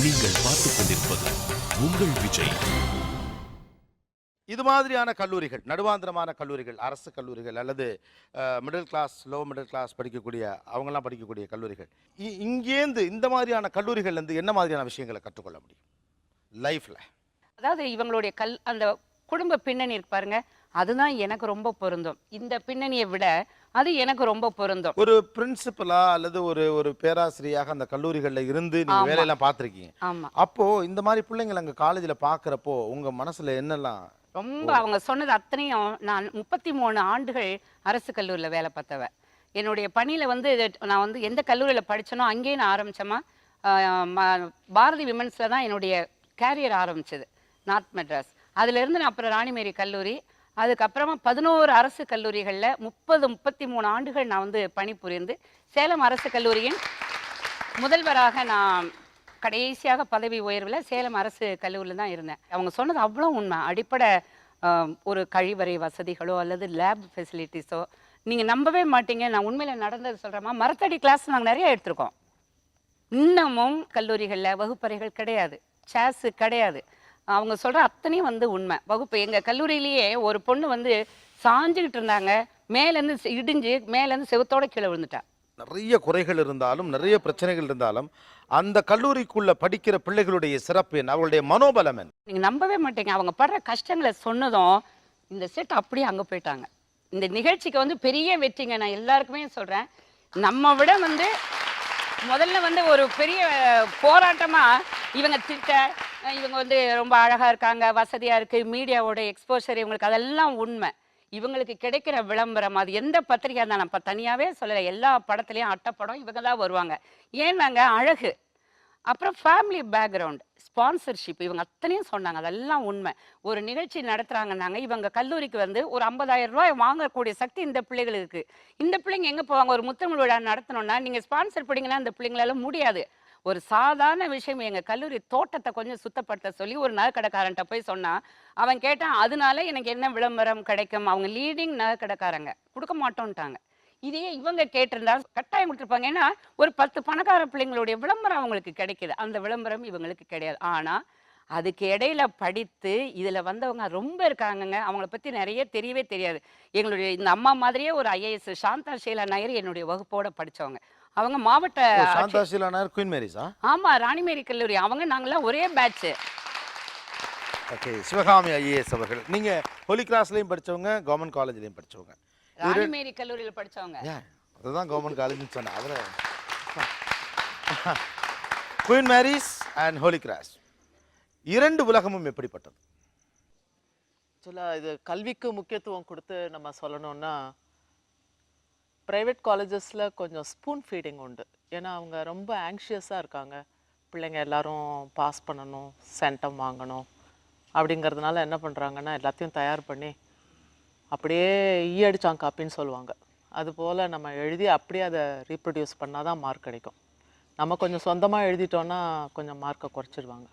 நீங்கள் பார்த்துக் கொண்டிருப்பது உங்கள் விஜய். இது மாதிரியான கல்லூரிகள், நடுவாந்திரமான கல்லூரிகள், அரசு கல்லூரிகள் அல்லது middle class, low middle class படிக்கக்கூடிய அவங்கெல்லாம் படிக்கக்கூடிய கல்லூரிகள், இங்கேருந்து இந்த மாதிரியான கல்லூரிகள்லேருந்து என்ன மாதிரியான விஷயங்களை கற்றுக்கொள்ள முடியும் லைஃப்பில்? அதாவது இவங்களுடைய அந்த குடும்ப பின்னணி இருக்கு பாருங்க, அதுதான் எனக்கு ரொம்ப பொருந்தும். இந்த பின்னணியை விட அது எனக்கு ரொம்ப பொருந்தும். ஒரு பிரின்சிபலா அல்லது ஒரு ஒரு பேராசிரியராக அந்த கல்லூரிகளில் இருந்து நீங்க ஆமா. வேலையெல்லாம் பார்த்துருக்கீங்க. ஆமா. அப்போ இந்த மாதிரி பிள்ளைங்களை அங்கே காலேஜில் பார்க்குறப்போ உங்க மனசுல என்னெல்லாம்? ரொம்ப அவங்க சொன்னது அத்தனையும் நான் 33 ஆண்டுகள் அரசு கல்லூரியில் வேலை பார்த்தவ. என்னுடைய பணியில வந்து நான் வந்து எந்த கல்லூரியில் படிச்சேனோ அங்கேயே நான் ஆரம்பிச்சேமா. பாரதி விமென்ஸில் தான் என்னுடைய கேரியர் ஆரம்பிச்சது, நார்த் மெட்ராஸ். அதுலேருந்து நான் அப்புறம் ராணிமேரி கல்லூரி, அதுக்கப்புறமா 11 அரசு கல்லூரிகளில் 33 ஆண்டுகள் நான் வந்து பணிபுரிந்து சேலம் அரசு கல்லூரியின் முதல்வராக நான் கடைசியாக பதவி உயர்வில் சேலம் அரசு கல்லூரியில் தான் இருந்தேன். அவங்க சொன்னது அவ்வளோ உண்மை. அடிப்படை ஒரு கழிவறை வசதிகளோ அல்லது லேப் ஃபெசிலிட்டிஸோ நீங்கள் நம்பவே மாட்டீங்க. நான் உண்மையில் நடந்தது சொல்கிறேம்மா. மரத்தடி கிளாஸ் நாங்கள் நிறைய எடுத்திருக்கோம். இன்னமும் கல்லூரிகளில் வகுப்பறைகள் கிடையாது, சேஸு கிடையாது. அவங்க சொல்கிற அத்தனையும் வந்து உண்மை. வகுப்பு எங்கள் கல்லூரியிலேயே ஒரு பொண்ணு வந்து சாஞ்சுக்கிட்டு இருந்தாங்க, மேலேருந்து இடிஞ்சு மேலேருந்து செவுத்தோட கீழே விழுந்துட்டா. நிறைய குறைகள் இருந்தாலும், நிறைய பிரச்சனைகள் இருந்தாலும், அந்த கல்லூரிக்குள்ள படிக்கிற பிள்ளைகளுடைய சிறப்பு என்ன, அவங்களுடைய மனோபலம் என்ன? நீங்கள் நம்பவே மாட்டீங்க. அவங்க படுற கஷ்டங்களை சொன்னதும் இந்த செட் அப்படியே அங்கே போயிட்டாங்க. இந்த நிகழ்ச்சிக்கு வந்து பெரிய வெற்றிங்க. நான் எல்லாருக்குமே சொல்கிறேன், நம்ம விட வந்து முதல்ல வந்து ஒரு பெரிய போராட்டமாக இவங்க திட்ட, இவங்க வந்து ரொம்ப அழகாக இருக்காங்க, வசதியாக இருக்குது, மீடியாவோட எக்ஸ்போஷர் இவங்களுக்கு அதெல்லாம் உண்மை. இவங்களுக்கு கிடைக்கிற விளம்பரம் அது எந்த பத்திரிகை தான், நான் இப்போ தனியாகவே சொல்லலை, எல்லா படத்துலேயும் அட்டைப்படம் இவங்க தான் வருவாங்க. ஏன்னாங்க அழகு, அப்புறம் ஃபேமிலி பேக்ரவுண்ட், ஸ்பான்சர்ஷிப், இவங்க அத்தனையும் சொன்னாங்க. அதெல்லாம் உண்மை. ஒரு நிகழ்ச்சி நடத்துகிறாங்கன்னாங்க, இவங்க கல்லூரிக்கு வந்து ஒரு 50,000 ரூபாய் வாங்கக்கூடிய சக்தி இந்த பிள்ளைகளுக்கு இருக்குது. இந்த பிள்ளைங்க எங்கே போவாங்க? ஒரு முத்தமிழ் விழா நடத்தணும்னா நீங்கள் ஸ்பான்சர் பண்ணிங்கன்னா இந்த பிள்ளைங்களால முடியாது. ஒரு சாதாரண விஷயம், எங்கள் கல்லூரி தோட்டத்தை கொஞ்சம் சுத்தப்படுத்த சொல்லி ஒரு நகைக்கடைக்காரன்ட்ட போய் சொன்னால் அவன் கேட்டான், அதனால எனக்கு என்ன விளம்பரம் கிடைக்கும்? அவங்க லீடிங் நகைக்கடைக்காரங்க கொடுக்க மாட்டோன்ட்டாங்க. இதையே இவங்க கேட்டிருந்தா கட்டாயம் கொடுத்துருப்பாங்க. ஏன்னா ஒரு 10 பணக்கார பிள்ளைங்களுடைய விளம்பரம் அவங்களுக்கு கிடைக்கிது, அந்த விளம்பரம் இவங்களுக்கு கிடையாது. ஆனால் அதுக்கு இடையில படித்து இதில் வந்தவங்க ரொம்ப இருக்காங்கங்க. அவங்கள பற்றி நிறைய தெரியவே தெரியாது. எங்களுடைய இந்த அம்மா மாதிரியே ஒரு ஐஏஎஸ் சாந்தா ஷீலா நாயர் என்னுடைய வகுப்போட படித்தவங்க. அவங்க மாவட்ட சாந்தா ஷீலா நாயர் குயின் மேரிஸா? ஆமா, ராணிமேரி கல்லூரி. அவங்க நாங்களாம் ஒரே பேட்ச். ஓகே. சிவகாமி ஐஏஎஸ் அவர்கள். நீங்க ஹோலி கிராஸ்லயும் படிச்சவங்க, கவர்மெண்ட் காலேஜ்லயும் படிச்சவங்க. ராணிமேரி கல்லூரியில் படிச்சவங்க. அதுதான் கவர்மெண்ட் காலேஜ்னு சொன்னேன். அதுல Queen Mary's and Holy Cross, இரண்டு உலகமும் எப்படிப்பட்டது? ஆக்சுவலாக இது கல்விக்கு முக்கியத்துவம் கொடுத்து நம்ம சொல்லணும்னா, ப்ரைவேட் காலேஜஸில் கொஞ்சம் ஸ்பூன் ஃபீடிங் உண்டு. ஏன்னா அவங்க ரொம்ப ஆங்ஷியஸாக இருக்காங்க, பிள்ளைங்க எல்லாரும் பாஸ் பண்ணணும், சென்டம் வாங்கணும். அப்படிங்கிறதுனால என்ன பண்ணுறாங்கன்னா, எல்லாத்தையும் தயார் பண்ணி அப்படியே அடிச்சான் காப்பின்னு சொல்லுவாங்க. அதுபோல் நம்ம எழுதி அப்படியே அதை ரீப்ரொடியூஸ் பண்ணால் தான் மார்க் கிடைக்கும். நம்ம கொஞ்சம் சொந்தமாக எழுதிட்டோன்னா கொஞ்சம் மார்க்கை குறைச்சிடுவாங்க.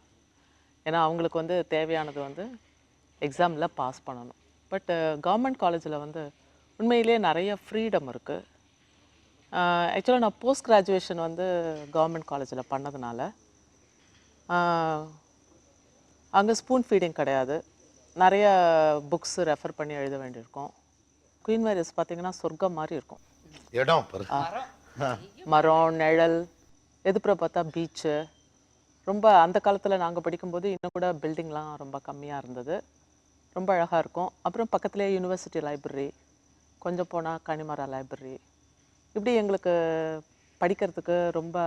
ஏன்னா அவங்களுக்கு வந்து தேவையானது வந்து எக்ஸாமில் பாஸ் பண்ணணும். பட் கவர்மெண்ட் காலேஜில் வந்து உண்மையிலே நிறைய ஃப்ரீடம் இருக்குது. ஆக்சுவலாக நான் போஸ்ட் கிராஜுவேஷன் வந்து கவர்மெண்ட் காலேஜில் பண்ணதுனால அங்கே ஸ்பூன் ஃபீடிங் கிடையாது. நிறைய புக்ஸ் ரெஃபர் பண்ணி எழுத வேண்டியிருக்கும். குயின் மேரிஸ் பார்த்தீங்கன்னா சொர்க்கம் மாதிரி இருக்கும். இடம் மரம், நிழல், எதுப்புறம் பார்த்தா பீச்சு. ரொம்ப அந்த காலத்தில் நாங்கள் படிக்கும்போது இன்னும் கூட பில்டிங்லாம் ரொம்ப கம்மியாக இருந்தது. ரொம்ப அழகாக இருக்கும். அப்புறம் பக்கத்துலேயே யூனிவர்சிட்டி லைப்ரரி, கொஞ்சம் போனால் கனிமரா லைப்ரரி. இப்படி எங்களுக்கு படிக்கிறதுக்கு ரொம்ப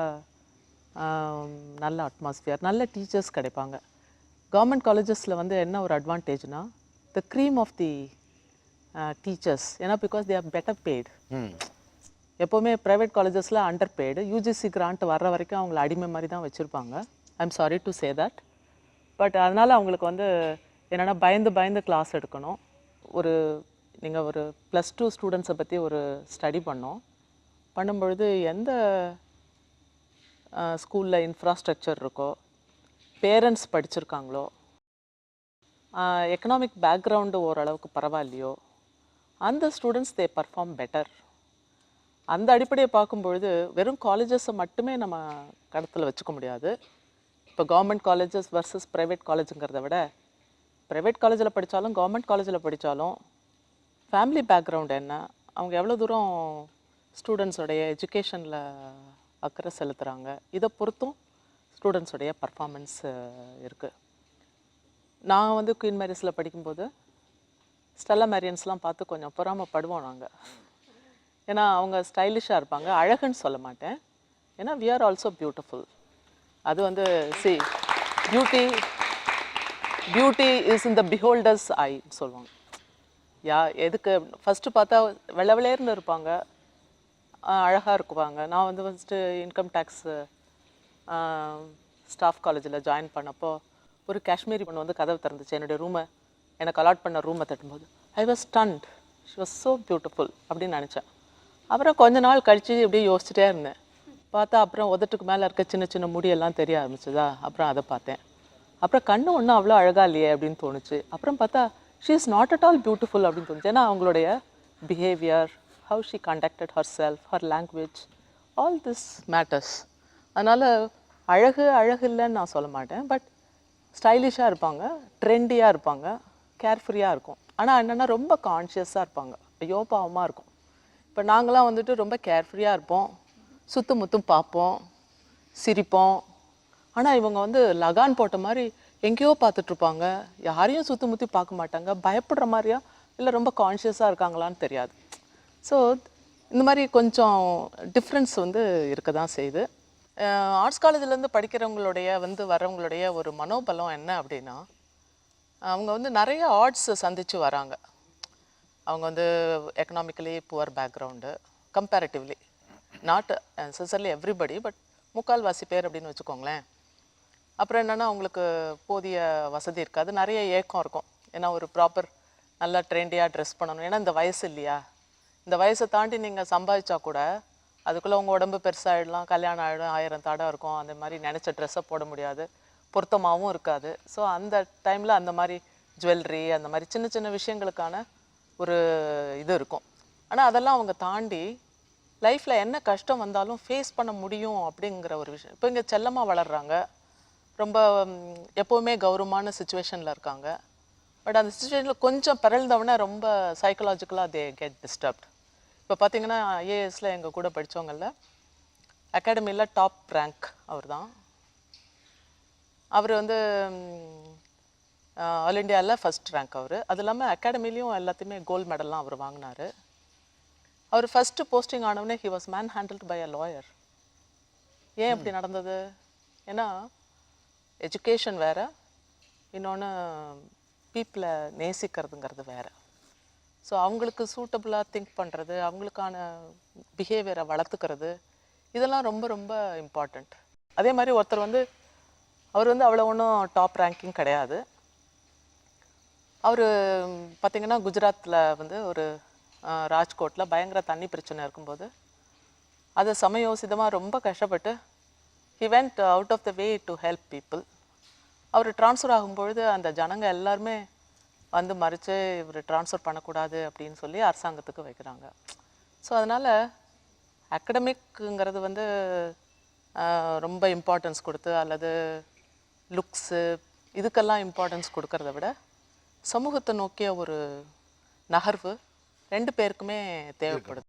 நல்ல அட்மாஸ்ஃபியர், நல்ல டீச்சர்ஸ் கிடைப்பாங்க. கவர்மெண்ட் காலேஜஸில் வந்து என்ன ஒரு அட்வான்டேஜ்னா, the cream of the teachers. ஏன்னா because they are better paid. எப்போவுமே ப்ரைவேட் காலேஜஸில் அண்டர் பெய்டு. யூஜிசி கிராண்ட் வர்ற வரைக்கும் அவங்கள அடிமை மாதிரி தான் வச்சுருப்பாங்க. I am sorry to say that. But அதனால் அவங்களுக்கு வந்து என்னென்னா பயந்து கிளாஸ் எடுக்கணும். நீங்கள் ஒரு +2 ஸ்டூடெண்ட்ஸை பற்றி ஒரு ஸ்டடி பண்ணும்பொழுது எந்த ஸ்கூலில் இன்ஃப்ராஸ்ட்ரக்சர் இருக்கோ, பேரண்ட்ஸ் படிச்சிருக்காங்களோ, எக்கனாமிக் பேக்ரவுண்டு ஓரளவுக்கு பரவாயில்லையோ, அந்த ஸ்டூடெண்ட்ஸ் தே பர்ஃபார்ம் பெட்டர். அந்த அடிப்படையை பார்க்கும்பொழுது வெறும் காலேஜஸை மட்டுமே நம்ம கருத்தில் வச்சுக்க முடியாது. இப்போ கவர்மெண்ட் காலேஜஸ் வர்சஸ் ப்ரைவேட் காலேஜுங்கிறத விட ப்ரைவேட் காலேஜில் படித்தாலும் கவர்மெண்ட் காலேஜில் படித்தாலும் ஃபேமிலி பேக்ரவுண்ட் என்ன, அவங்க எவ்வளோ தூரம் ஸ்டூடெண்ட்ஸோடைய எஜுகேஷனில் அக்கறை செலுத்துகிறாங்க, இதை பொறுத்தும் ஸ்டூடெண்ட்ஸோடைய பர்ஃபார்மன்ஸ் இருக்குது. நான் வந்து குயின் மேரிஸில் படிக்கும்போது ஸ்டெல்லா மேரியன்ஸ்லாம் பார்த்து கொஞ்சம் பொறாமப்படுவோம் நாங்கள். ஏன்னா அவங்க ஸ்டைலிஷாக இருப்பாங்க. அழகுன்னு சொல்ல மாட்டேன், ஏன்னா வி ஆர் ஆல்சோ பியூட்டிஃபுல். அது வந்து சி பியூட்டி இஸ் இன் த பிஹோல்டர்ஸ் ஐ சொல்லுவாங்க. எதுக்கு ஃபஸ்ட்டு பார்த்தா வெள்ளை வெளையர்னு இருப்பாங்க, அழகாக இருக்குவாங்க. நான் வந்து ஃபஸ்ட்டு இன்கம் டேக்ஸ் ஸ்டாஃப் காலேஜில் ஜாயின் பண்ணப்போ ஒரு காஷ்மீரி பொண்ணு வந்து கதவு திறந்துச்சு. என்னுடைய ரூமை, எனக்கு அலாட் பண்ண ரூமை தட்டும்போது I was stunned, she was so beautiful அப்படின்னு நினச்சேன். அப்புறம் கொஞ்ச நாள் கழித்து இப்படியே யோசிச்சுட்டே இருந்தேன். பார்த்தா அப்புறம் உதட்டுக்கு மேலே இருக்க சின்ன சின்ன முடியெல்லாம் தெரிய ஆரம்பிச்சதா. அப்புறம் அதை பார்த்தேன். அப்புறம் கண்ணு ஒன்றும் அவ்வளோ அழகாக இல்லையே அப்படின்னு தோணுச்சு. அப்புறம் பார்த்தா she is not at all beautiful அப்படின்னு தோணுச்சு. ஏன்னா அவங்களுடைய behaviour, how she conducted her self, her language, all this matters. அதனால் அழகு இல்லைன்னு நான் சொல்ல மாட்டேன், பட் ஸ்டைலிஷாக இருப்பாங்க, ட்ரெண்டியாக இருப்பாங்க, கேர்ஃப்ரீயாக இருக்கும். ஆனால் என்னென்னா ரொம்ப கான்ஷியஸாக இருப்பாங்க. ஐயோ பாவமாக இருக்கும். இப்போ நாங்களாம் வந்துட்டு ரொம்ப கேர்ஃப்ரீயாக இருப்போம், சுற்றும் முத்தும் பார்ப்போம், சிரிப்போம். ஆனால் இவங்க வந்து லகான் போட்ட மாதிரி எங்கேயோ பார்த்துட்ருப்பாங்க, யாரையும் சுற்றி முற்றி பார்க்க மாட்டாங்க, பயப்படுற மாதிரியா இல்லை ரொம்ப கான்ஷியஸாக இருக்காங்களான்னு தெரியாது. ஸோ இந்த மாதிரி கொஞ்சம் டிஃப்ரென்ஸ் வந்து இருக்க தான் செய்யுது. ஆர்ட்ஸ் காலேஜ்லேருந்து படிக்கிறவங்களுடைய வரவங்களுடைய ஒரு மனோபலம் என்ன அப்படின்னா, அவங்க வந்து நிறைய ஆர்ட்ஸ் சந்தித்து வராங்க. அவங்க வந்து economically poor background, comparatively not necessarily everybody, but முக்கால்வாசி பேர் அப்படின்னு வச்சுக்கோங்களேன். அப்புறம் என்னென்னா அவங்களுக்கு போதிய வசதி இருக்காது, நிறைய ஏக்கம் இருக்கும். ஏன்னா ஒரு ப்ராப்பர் நல்லா ட்ரெண்டியாக ட்ரெஸ் பண்ணணும். ஏன்னா இந்த வயசு இல்லையா, இந்த வயசை தாண்டி நீங்கள் சம்பாதிச்சா கூட அதுக்குள்ளே உங்கள் உடம்பு பெருசாகிடலாம், கல்யாணம் ஆகிடும், 1000 தடம் இருக்கும், அந்த மாதிரி நினச்ச ட்ரெஸ்ஸை போட முடியாது, பொருத்தமாகவும் இருக்காது. ஸோ அந்த டைமில் அந்த மாதிரி ஜுவல்லரி, அந்த மாதிரி சின்ன சின்ன விஷயங்களுக்கான ஒரு இது இருக்கும். ஆனால் அதெல்லாம் அவங்க தாண்டி லைஃப்பில் என்ன கஷ்டம் வந்தாலும் ஃபேஸ் பண்ண முடியும் அப்படிங்கிற ஒரு விஷயம். இப்போ இங்கே செல்லமாக வளர்கிறாங்க, ரொம்ப எப்போவுமே கௌரவமான சுச்சுவேஷனில் இருக்காங்க. பட் அந்த சுச்சுவேஷனில் கொஞ்சம் பிறழ்ந்தவொடனே ரொம்ப சைக்கலாஜிக்கலாக தே கெட் டிஸ்டர்ப்ட். இப்போ பார்த்தீங்கன்னா ஐஏஎஸில் எங்கள் கூட படித்தவங்களில் அகாடமியில் டாப் ரேங்க் அவர் தான். அவர் வந்து ஆல் இண்டியாவில் ஃபஸ்ட் ரேங்க் அவர். அது இல்லாமல் அகாடமிலையும் எல்லாத்தையுமே கோல்டு மெடல்லாம் அவர் வாங்கினார். அவர் ஃபஸ்ட்டு போஸ்டிங் ஆனவுடனே he was manhandled by a lawyer. ஏன் அப்படி நடந்தது? ஏன்னா எஜுகேஷன் வேறு, இன்னொன்று பீப்புளை நேசிக்கிறதுங்கிறது வேறு. ஸோ அவங்களுக்கு சூட்டபுளாக திங்க் பண்ணுறது, அவங்களுக்கான பிஹேவியரை வளர்த்துக்கிறது, இதெல்லாம் ரொம்ப ரொம்ப இம்பார்ட்டண்ட். அதே மாதிரி ஒருத்தர் வந்து அவர் வந்து அவ்வளோ ஒன்றும் டாப் ரேங்கிங் கிடையாது. அவர் பார்த்திங்கன்னா குஜராத்தில் வந்து ஒரு ராஜ்கோட்டில் பயங்கர தண்ணி பிரச்சனை இருக்கும்போது அதை சமயோசிதமாக ரொம்ப கஷ்டப்பட்டு he went out of the way to help people. அவர் ட்ரான்ஸ்ஃபர் ஆகும்பொழுது அந்த ஜனங்க எல்லாருமே வந்து மறித்து இவர் ட்ரான்ஸ்ஃபர் பண்ணக்கூடாது அப்படின்னு சொல்லி அரசாங்கத்துக்கு வைக்கிறாங்க. ஸோ அதனால் அகடமிக்குங்கிறது வந்து ரொம்ப இம்பார்ட்டன்ஸ் கொடுத்து அல்லது லுக்ஸு இதுக்கெல்லாம் இம்பார்ட்டன்ஸ் கொடுக்கறத விட சமூகத்தை நோக்கிய ஒரு நகர்வு ரெண்டு பேருக்குமே தேவைப்படுது.